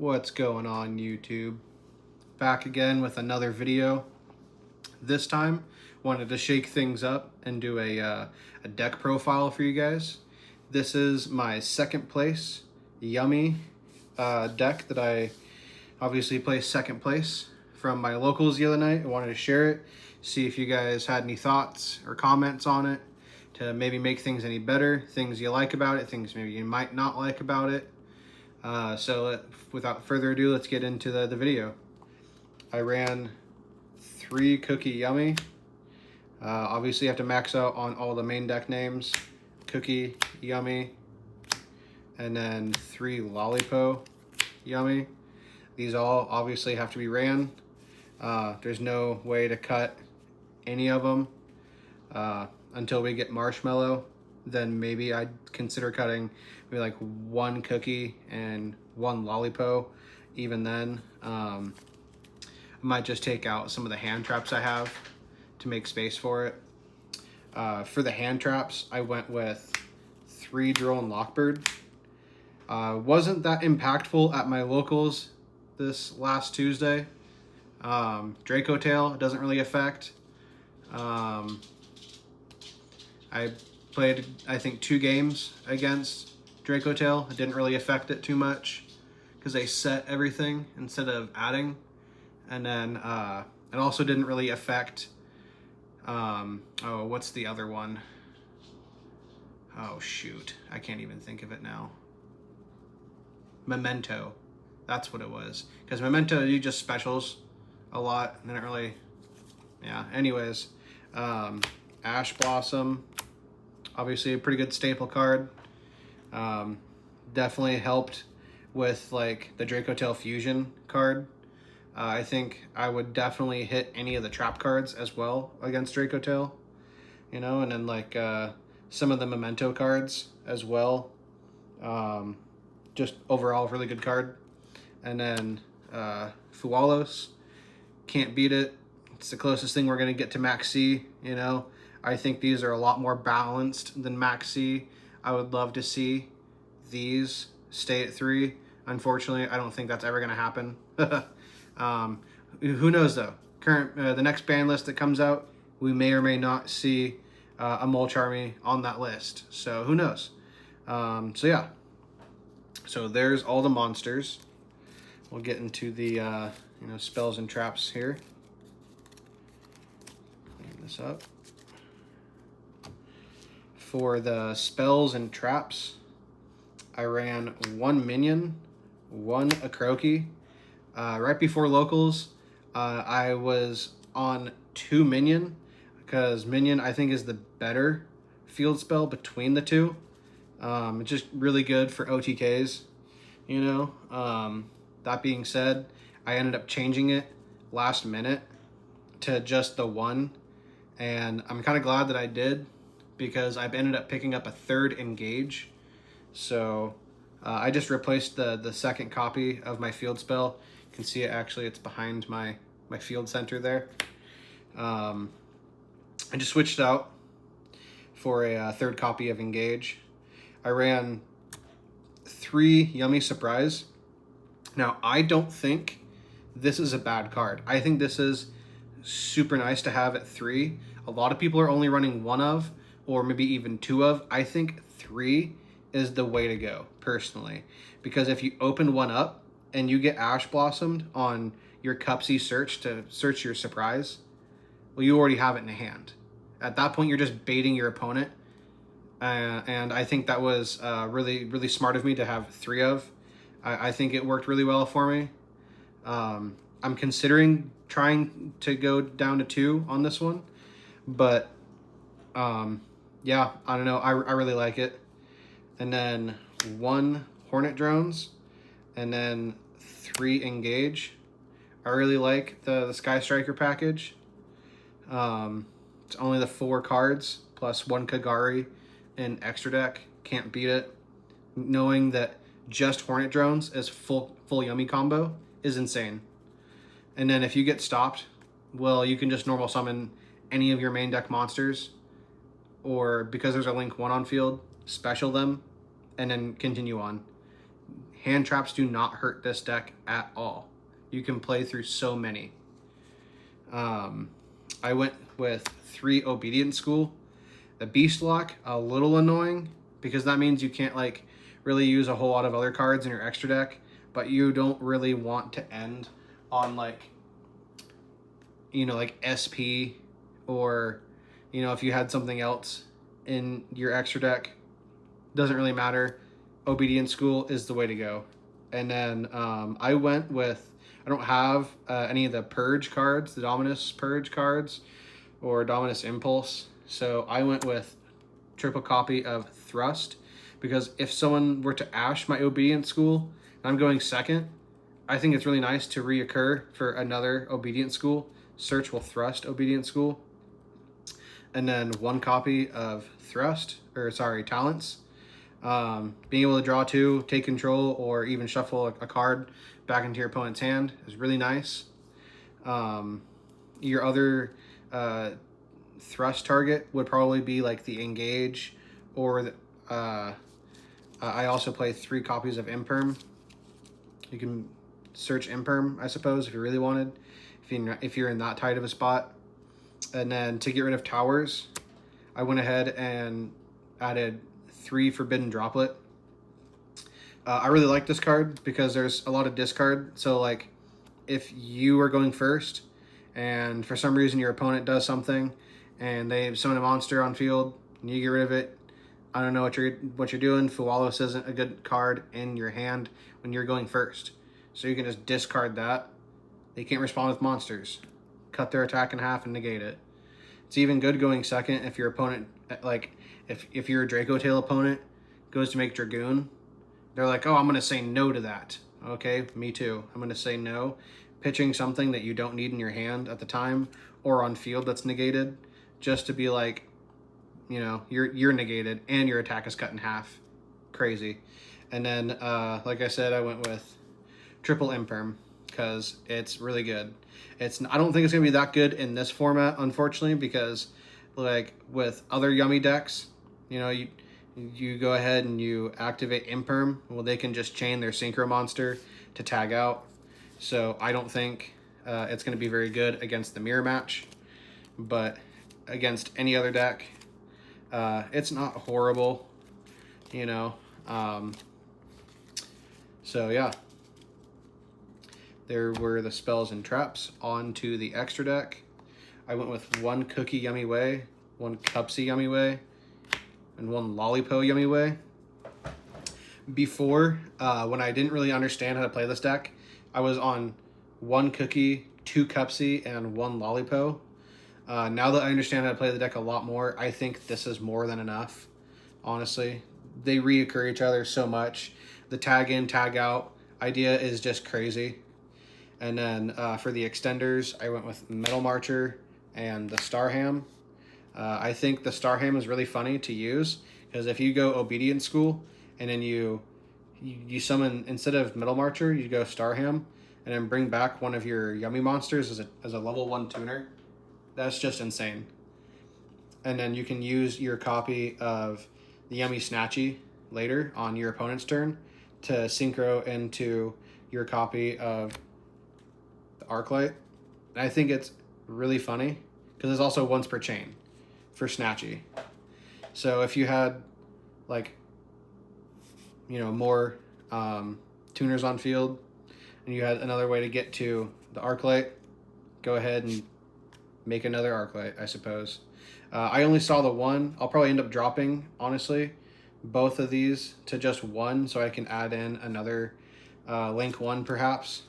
What's going on, YouTube? Back again with another video. This time, wanted to shake things up and do a deck profile for you guys. This is my second place Yummy deck that I obviously placed second place from my locals the other night. I wanted to share it, see if you guys had any thoughts or comments on it to maybe make things any better, things you like about it, things maybe you might not like about it. Without further ado, let's get into the video. I ran 3 Cookie Yummy. Obviously, you have to max out on all the main deck names. Cookie Yummy. And then 3 Lollipo Yummy. These all obviously have to be ran. There's no way to cut any of them until we get Marshmallow. Then maybe I'd consider cutting maybe like 1 Cookie and 1 Lollipo. Even then, I might just take out some of the hand traps I have to make space for it. For the hand traps, I went with 3 Drone Lockbird. Wasn't that impactful at my locals this last Tuesday. Draco Tail doesn't really affect. I played, I think, 2 games against Draco Tail. It didn't really affect it too much because they set everything instead of adding. And then it also didn't really affect, what's the other one? Oh, shoot. I can't even think of it now. Memento. That's what it was. Because Memento, you just specials a lot. And then it really, yeah. Anyways, Ash Blossom. Obviously a pretty good staple card. Definitely helped with like the Draco Tail Fusion card. I think I would definitely hit any of the trap cards as well against Draco Tail. You know, and then like some of the Memento cards as well. Just overall really good card. And then Fualos. Can't beat it. It's the closest thing we're going to get to Max C, you know. I think these are a lot more balanced than Max C. I would love to see these stay at 3. Unfortunately, I don't think that's ever going to happen. Who knows, though? The next ban list that comes out, we may or may not see a Molcharmy on that list. So who knows? So yeah. So there's all the monsters. We'll get into the spells and traps here. Clean this up. For the spells and traps, I ran 1 Minion, 1 Akroki. Right before locals, I was on 2 Minion, because Minion I think is the better field spell between the two. It's just really good for OTKs, you know. That being said, I ended up changing it last minute to just the 1, and I'm kind of glad that I did, because I've ended up picking up a 3rd Engage. So I just replaced the second copy of my field spell. You can see it, actually, it's behind my field center there. I just switched out for a 3rd copy of Engage. I ran 3 Yummy Surprise. Now, I don't think this is a bad card. I think this is super nice to have at 3. A lot of people are only running 1 of, or maybe even 2 of. I think 3 is the way to go, personally. Because if you open 1 up and you get Ash Blossomed on your Cupsy search to search your surprise, well, you already have it in hand. At that point, you're just baiting your opponent. And I think that was really, really smart of me to have 3 of. I think it worked really well for me. I'm considering trying to go down to 2 on this one. But, yeah, I don't know. I really like it. And then 1 Hornet Drones. And then 3 Engage. I really like the Sky Striker package. It's only the 4 cards plus 1 Kagari in extra deck. Can't beat it. Knowing that just Hornet Drones as full Yummy combo is insane. And then if you get stopped, well, you can just normal summon any of your main deck monsters, or because there's a Link 1 on field, special them, and then continue on. hand traps do not hurt this deck at all. You can play through so many. I went with 3 Obedient School. The Beast Lock, a little annoying, because that means you can't like really use a whole lot of other cards in your extra deck, but you don't really want to end on like, you know, like SP, or, you know, if you had something else in your extra deck, doesn't really matter. Obedient School is the way to go. And then I went with, I don't have any of the Purge cards, the Dominus Purge cards or Dominus Impulse. So I went with triple copy of Thrust, because if someone were to Ash my Obedient School and I'm going second, I think it's really nice to reoccur for another Obedient School. Search will Thrust Obedient School. And then 1 copy of Talents. Being able to draw 2, take control, or even shuffle a card back into your opponent's hand is really nice. Your other Thrust target would probably be like the Engage, or I also play 3 copies of Imperm. You can search Imperm, I suppose, if you really wanted, if you're in that tight of a spot. And then to get rid of towers, I went ahead and added 3 Forbidden Droplet. I really like this card because there's a lot of discard. So like, if you are going first and for some reason your opponent does something and they summon a monster on field and you get rid of it, I don't know what you're doing. Fualos isn't a good card in your hand when you're going first, so you can just discard that. They can't respond with monsters. Cut their attack in half and negate it. It's even good going second if your opponent, like if your Draco Tail opponent goes to make Dragoon, they're like, oh, I'm going to say no to that. Okay, me too. I'm going to say no. Pitching something that you don't need in your hand at the time or on field that's negated, just to be like, you know, you're negated and your attack is cut in half. Crazy. And then, like I said, I went with triple Imperm because it's really good. I don't think it's going to be that good in this format, unfortunately, because like with other Yummy decks, you know, you go ahead and you activate Imperm. Well, they can just chain their Synchro Monster to tag out. So I don't think it's going to be very good against the mirror match. But against any other deck, it's not horrible, you know. So yeah. There were the spells and traps. On to the extra deck. I went with 1 Cookie Yummy Way, 1 Cupsy Yummy Way, and 1 Lollipo Yummy Way. Before, when I didn't really understand how to play this deck, I was on 1 Cookie, 2 Cupsy, and 1 Lollipo. Now that I understand how to play the deck a lot more, I think this is more than enough, honestly. They reoccur each other so much. The tag in, tag out idea is just crazy. And then for the extenders, I went with Metal Marcher and the Starham. I think the Starham is really funny to use, because if you go Obedient School and then you summon, instead of Metal Marcher, you go Starham and then bring back one of your Yummy monsters as a level 1 tuner. That's just insane. And then you can use your copy of the Yummy Snatchy later on your opponent's turn to synchro into your copy of the Arclight. And I think it's really funny because it's also once per chain for Snatchy. So if you had like, you know, more tuners on field and you had another way to get to the Arclight, go ahead and make another Arclight, I suppose. I only saw the 1. I'll probably end up dropping, honestly, both of these to just 1 so I can add in another Link 1 perhaps.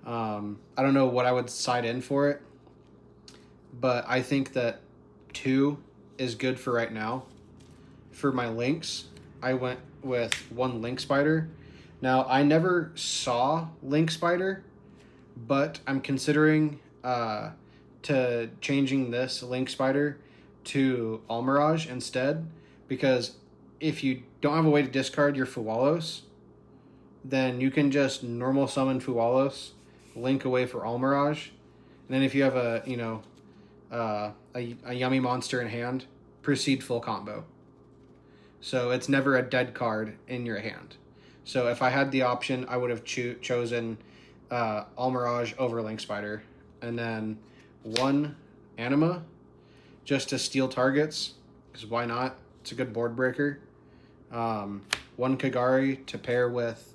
I don't know what I would side in for it, but I think that 2 is good for right now. For my links, I went with 1 Link Spider. Now, I never saw Link Spider, but I'm considering to changing this Link Spider to Almirage instead, because if you don't have a way to discard your Fualos, then you can just normal summon Fualos, link away for Almirage, and then if you have a, you know, a Yummy monster in hand, proceed full combo. So it's never a dead card in your hand. So if I had the option, I would have chosen Almirage over Link Spider. And then one Anima just to steal targets, because why not? It's a good board breaker. One Kagari to pair with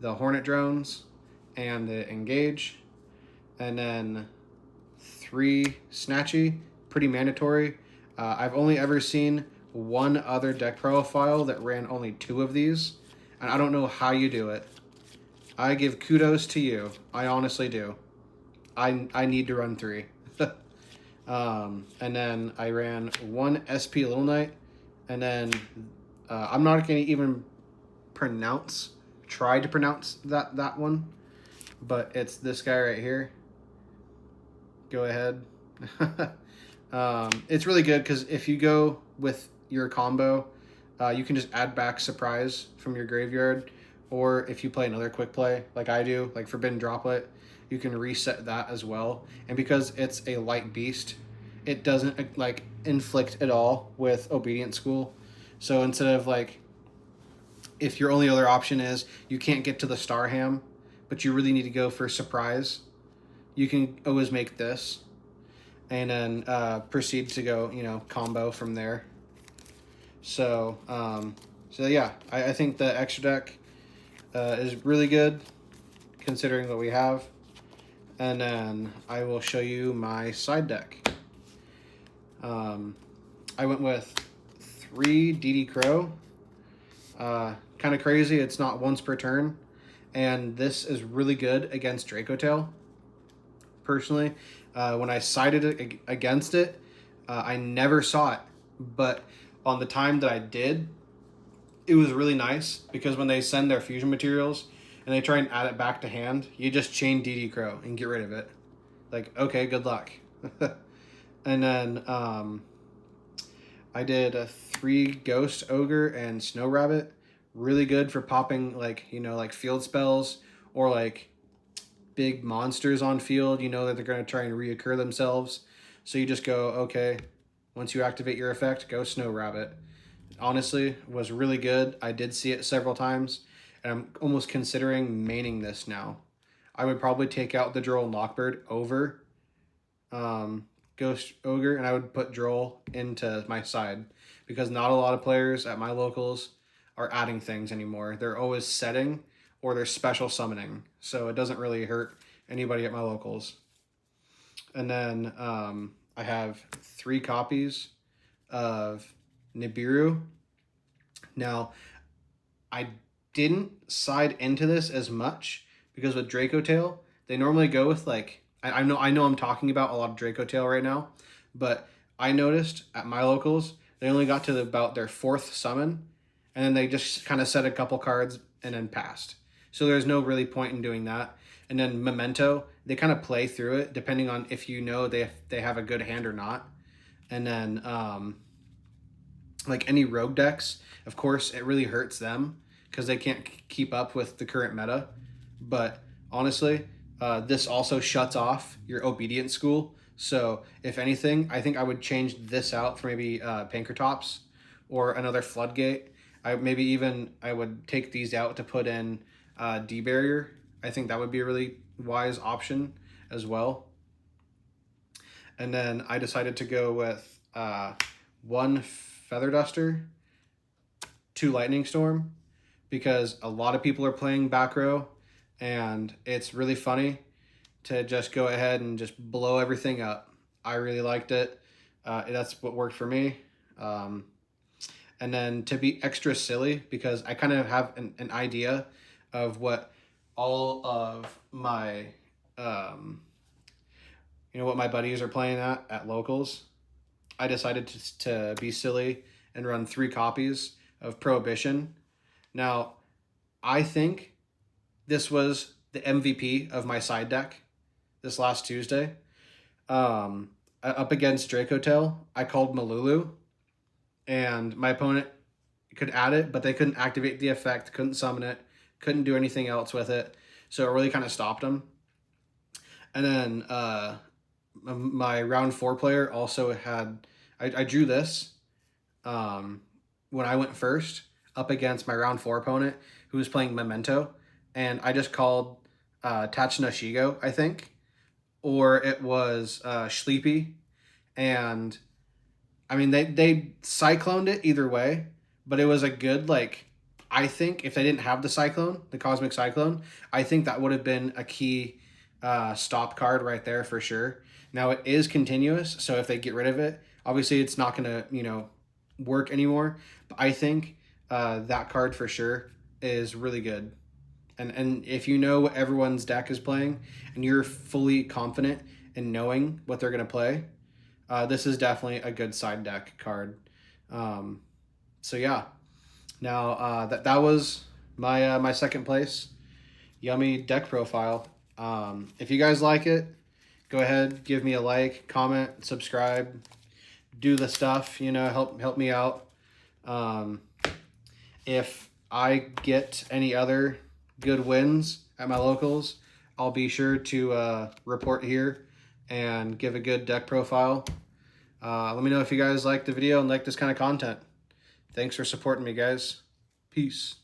the Hornet drones and the Engage. And then 3 Snatchy, pretty mandatory. I've only ever seen one other deck profile that ran only 2 of these, and I don't know how you do it. I give kudos to you. I honestly do. I need to run 3. And then I ran 1 SP Little Knight, and then I'm not going to even try to pronounce that one, but it's this guy right here. Go ahead. It's really good because if you go with your combo, you can just add back Surprise from your graveyard, or if you play another quick play like I do, like Forbidden Droplet, you can reset that as well. And because it's a light beast, it doesn't like inflict at all with Obedient School. So instead of like, if your only other option is you can't get to the Star Ham, but you really need to go for Surprise, you can always make this and then proceed to go, combo from there. So, yeah, I think the extra deck is really good considering what we have. And then I will show you my side deck. I went with 3 DD Crow. Kind of crazy. It's not once per turn. And this is really good against Draco Tail. Personally, when I sided against it, I never saw it. But on the time that I did, it was really nice because when they send their fusion materials and they try and add it back to hand, you just chain DD Crow and get rid of it. Like, okay, good luck. And then I did a 3 Ghost Ogre and Snow Rabbit. Really good for popping like field spells or like big monsters on field. You know that they're going to try and reoccur themselves. So you just go, okay, once you activate your effect, go Snow Rabbit. Honestly, was really good. I did see it several times, and I'm almost considering maining this now. I would probably take out the Droll and Lockbird over Ghost Ogre, and I would put Droll into my side because not a lot of players at my locals are adding things anymore. They're always setting or they're special summoning, so it doesn't really hurt anybody at my locals. And then I have 3 copies of Nibiru. Now, I didn't side into this as much because with Draco Tail, they normally go with like, I know I'm talking about a lot of Draco Tail right now, but I noticed at my locals, they only got to about their 4th summon, and then they just kind of set a couple cards and then passed. So there's no really point in doing that. And then Memento, they kind of play through it depending on if you know they have a good hand or not. And then like any rogue decks, of course, it really hurts them because they can't keep up with the current meta. But honestly, this also shuts off your Obedient School. So if anything, I think I would change this out for maybe Pankratops or another Floodgate. I would take these out to put in D-Barrier. I think that would be a really wise option as well. And then I decided to go with 1 Feather Duster, 2 Lightning Storm, because a lot of people are playing back row, and it's really funny to just go ahead and just blow everything up. I really liked it. That's what worked for me. And then to be extra silly, because I kind of have an idea of what all of my, what my buddies are playing at locals, I decided to be silly and run 3 copies of Prohibition. Now, I think this was the MVP of my side deck this last Tuesday. Up against Draco Tail, I called Malulu, and my opponent could add it, but they couldn't activate the effect, couldn't summon it, couldn't do anything else with it. So it really kind of stopped them. And then my round 4 player also had, I drew this when I went first up against my round 4 opponent, who was playing Memento, and I just called Tachina Shigo, I think, or it was Sleepy, and I mean they cycloned it either way, but it was a good like. I think if they didn't have the cyclone, the cosmic cyclone, I think that would have been a key stop card right there for sure. Now it is continuous, so if they get rid of it, obviously it's not gonna work anymore. But I think that card for sure is really good. And if you know what everyone's deck is playing and you're fully confident in knowing what they're gonna play, this is definitely a good side deck card. So yeah. Now that was my my second place Yummy deck profile. If you guys like it, go ahead, give me a like, comment, subscribe, do the stuff, help me out. If I get any other good wins at my locals, I'll be sure to report here and give a good deck profile. Let me know if you guys like the video and like this kind of content. Thanks for supporting me, guys. Peace.